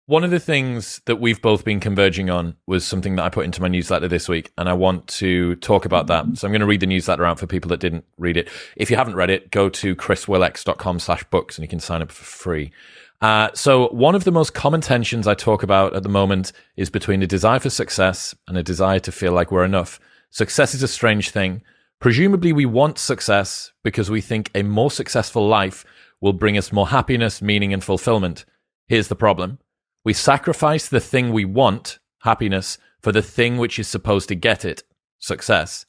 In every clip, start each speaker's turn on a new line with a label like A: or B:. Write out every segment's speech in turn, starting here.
A: One of the things that we've both been converging on was something that I put into my newsletter this week, and I want to talk about that. So I'm going to read the newsletter out for people that didn't read it. If you haven't read it, go to chriswillex.com/books and you can sign up for free. So one of the most common tensions I talk about at the moment is between a desire for success and a desire to feel like we're enough. Success is a strange thing. Presumably we want success because we think a more successful life will bring us more happiness, meaning, and fulfillment. Here's the problem. We sacrifice the thing we want, happiness, for the thing which is supposed to get it, success.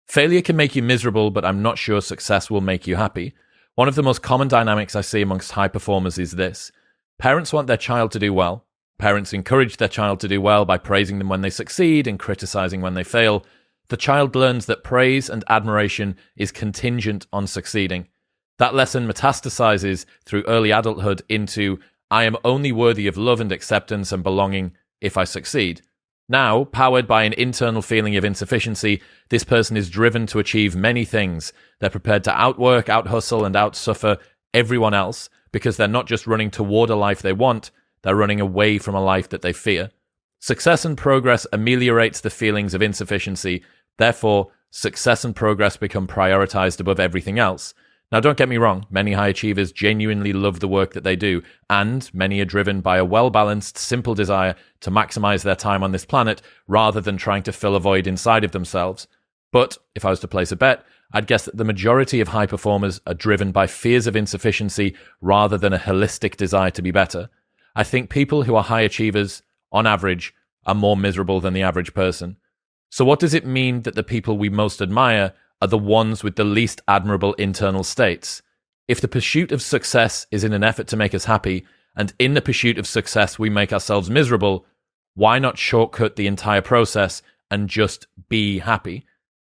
A: Failure can make you miserable, but I'm not sure success will make you happy. One of the most common dynamics I see amongst high performers is this. Parents want their child to do well. Parents encourage their child to do well by praising them when they succeed and criticizing when they fail. The child learns that praise and admiration is contingent on succeeding. That lesson metastasizes through early adulthood into I am only worthy of love and acceptance and belonging if I succeed. Now, powered by an internal feeling of insufficiency, this person is driven to achieve many things. They're prepared to outwork, outhustle, and outsuffer everyone else because they're not just running toward a life they want, they're running away from a life that they fear. Success and progress ameliorates the feelings of insufficiency. Therefore, success and progress become prioritized above everything else. Now, don't get me wrong, many high achievers genuinely love the work that they do, and many are driven by a well-balanced, simple desire to maximize their time on this planet rather than trying to fill a void inside of themselves. But if I was to place a bet, I'd guess that the majority of high performers are driven by fears of insufficiency rather than a holistic desire to be better. I think people who are high achievers, on average, are more miserable than the average person. So what does it mean that the people we most admire are the ones with the least admirable internal states? If the pursuit of success is in an effort to make us happy, and in the pursuit of success we make ourselves miserable, why not shortcut the entire process and just be happy?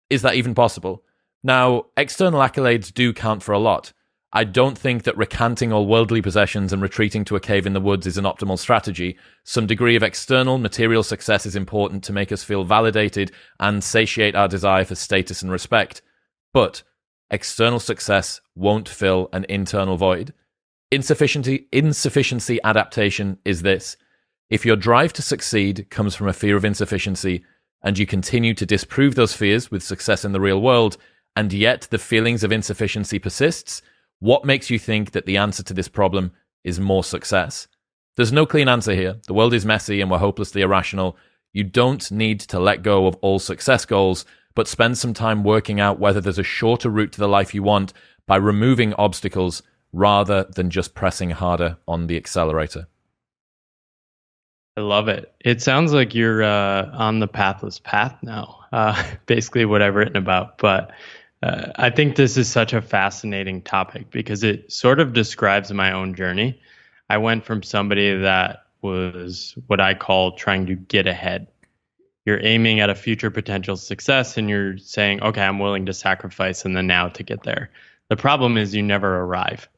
A: Is that even possible? Now, external accolades do count for a lot. I don't think that recanting all worldly possessions and retreating to a cave in the woods is an optimal strategy. Some degree of external material success is important to make us feel validated and satiate our desire for status and respect. But external success won't fill an internal void. Insufficiency adaptation is this. If your drive to succeed comes from a fear of insufficiency, and you continue to disprove those fears with success in the real world, and yet the feelings of insufficiency persists, what makes you think that the answer to this problem is more success? There's no clean answer here. The world is messy and we're hopelessly irrational. You don't need to let go of all success goals, but spend some time working out whether there's a shorter route to the life you want by removing obstacles rather than just pressing harder on the accelerator.
B: I love it. It sounds like you're on the pathless path now, basically what I've written about. But I think this is such a fascinating topic because it sort of describes my own journey. I went from somebody that was what I call trying to get ahead. You're aiming at a future potential success and you're saying, okay, I'm willing to sacrifice in the now to get there. The problem is you never arrive,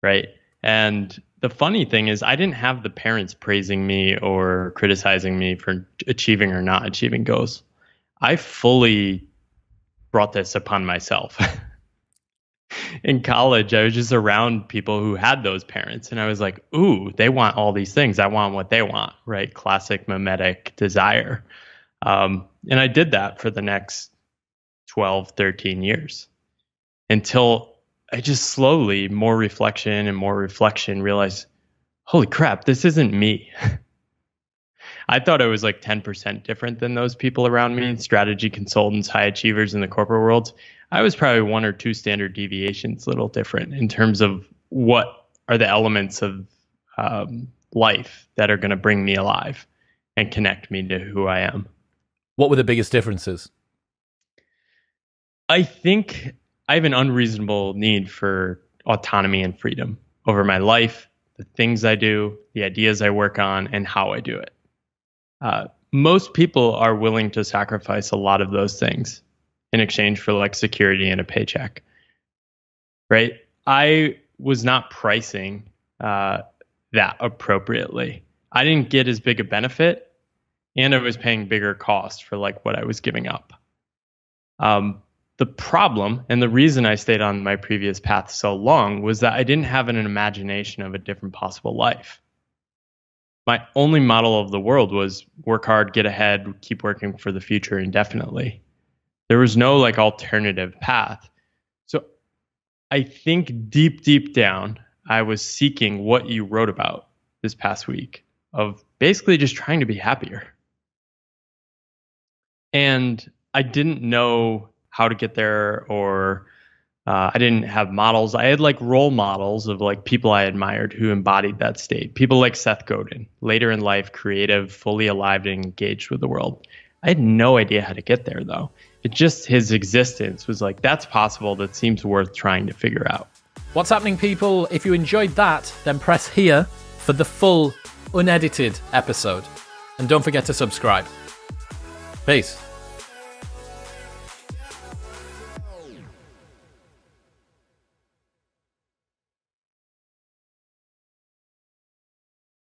B: right? And the funny thing is I didn't have the parents praising me or criticizing me for achieving or not achieving goals. I fully brought this upon myself. In college, I was just around people who had those parents, and I was like, ooh, they want all these things. I want what they want, right? Classic mimetic desire. And I did that for the next 12, 13 years until I just slowly, more reflection, realized, holy crap, this isn't me. I thought I was like 10% different than those people around me, strategy consultants, high achievers in the corporate world. I was probably 1 or 2 standard deviations, a little different in terms of what are the elements of life that are going to bring me alive and connect me to who I am.
A: What were the biggest differences?
B: I think I have an unreasonable need for autonomy and freedom over my life, the things I do, the ideas I work on, and how I do it. Most people are willing to sacrifice a lot of those things in exchange for like security and a paycheck, right? I was not pricing that appropriately. I didn't get as big a benefit, and I was paying bigger cost for like what I was giving up. The problem, and the reason I stayed on my previous path so long, was that I didn't have an imagination of a different possible life. my only model of the world was work hard, get ahead, keep working for the future indefinitely. There was no like alternative path. So I think deep down, I was seeking what you wrote about this past week of basically just trying to be happier. And I didn't know how to get there, or I didn't have models. I had like role models of like people I admired who embodied that state. People like Seth Godin, later in life, creative, fully alive and engaged with the world. I had no idea how to get there though. It just, his existence was like, that's possible. That seems worth trying to figure out.
A: What's happening, people? If you enjoyed that, then press here for the full, unedited episode. And don't forget to subscribe. Peace.